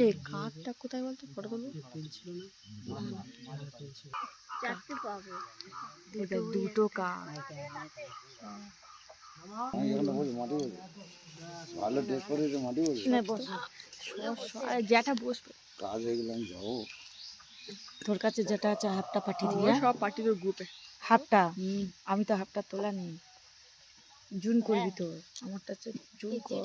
এই কাঠটা কোথায় বলতো ফটো তুলবো? দুটো কাঠ। ভালো ড্রেস পরে মাটি যেটা বসবে কাজ হয়ে গেলে আমি যাবো। তোর কাছে যেটা আছে হাফটা পাঠিয়ে দিয়ে সব পাঠিয়ে গ্রুপে হাফটা। আমি তো হাফটা তোলা নেই। জুন করবি তো আমারটা হচ্ছে জুন কর।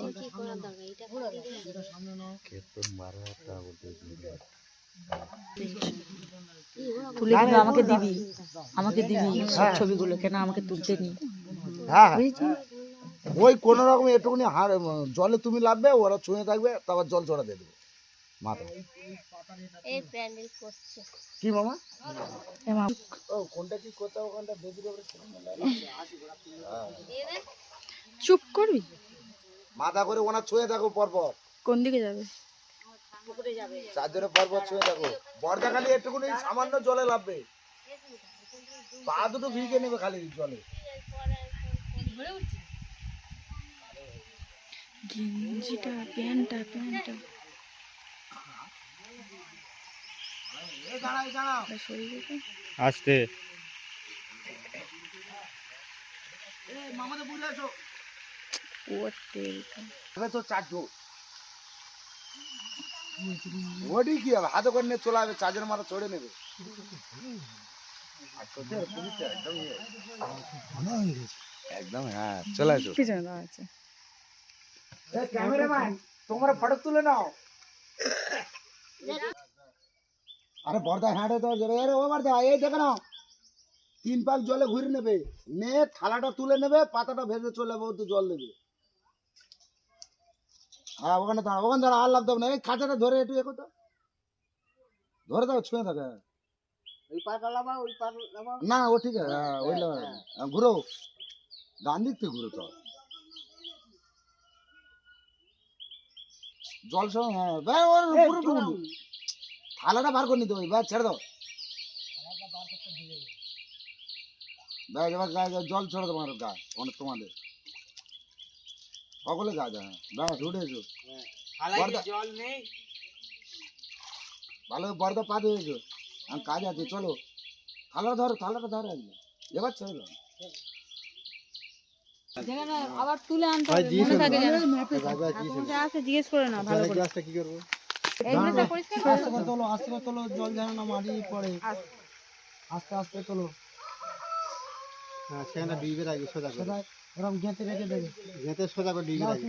তুলে কিন্তু আমাকে দিবি, আমাকে দিবি সব ছবিগুলো, কেন আমাকে তুলতে নি। হ্যাঁ ওই কোন রকম একটুখানি জলে তুমি লাভবে, ওরা ছুঁয়ে থাকবে, তারপর জল ছড়া দিয়ে দেবে মাথা। কি মামা কোনটা কি করতে হবে, ওখানটা চুপ করবি, মাথা করে ওনার ছুঁয়ে থাকো পরপর। কোন দিকে যাবে? চারজনে পরপর ছুঁয়ে থাকো। বর্দা খালি একটুখানি সামান্য জলে লাভবে, পা দুটো ভিজে নেবে খালি জলে। গেঞ্জিটা প্যান্টটা আসতে তো চারটু ওটি কি হবে, হাতে করে নিয়ে চলে যাবে, চার্জের মাথা চড়ে নেবে। একদম হ্যাঁ, চলে আসো। ক্যামেরাম্যান তোমরা ফটো তুলে নাও। আরে বর্দা হাঁটে তো ও বর্দা, এই দেখে নাও, 3 পাক জলে ঘুরে নেবে, নে থালাটা তুলে নেবে, পাতাটা ভেজে চলে যাবে, তো জল দেবে। হ্যাঁ ওখানে দাঁড়া, আর লাভ দেবে না। এই খাঁচাটা ধরে একটু এ করতো, ধরে দাও, ছুঁয়ে থাকে। না ও ঠিক আছে, ওই ঘুরো, ডান দিক থেকে ঘুরো তো জল সহ। হ্যাঁ থালাটা বার করে নিতে হবে, ছেড়ে দাও, জল ছড়ে তোমার গা, অনেক তোমাদের সকলে গা যায়। ব্যাস উঠে এসো, ভালো বর্দা পা দিয়েছো, আমি কাজ আছে, চলো থালাটা ধরো একদম, এবার ছেড়ে দাও। আবার তুলে আনতে হবে, মনে থাকে যেন। আছে জিজ্ঞেস করে না ভালো করে। গ্লাসটা কি করবো? আস্তে করে তোলো, জল যেন না মাটি পড়ে, আস্তে আস্তে তোলো। হ্যাঁ সেখানে ডিবের আগে সোজা করে এরকম গেঁথে রেখে দেবে, সোজা করে ডিবের আগে।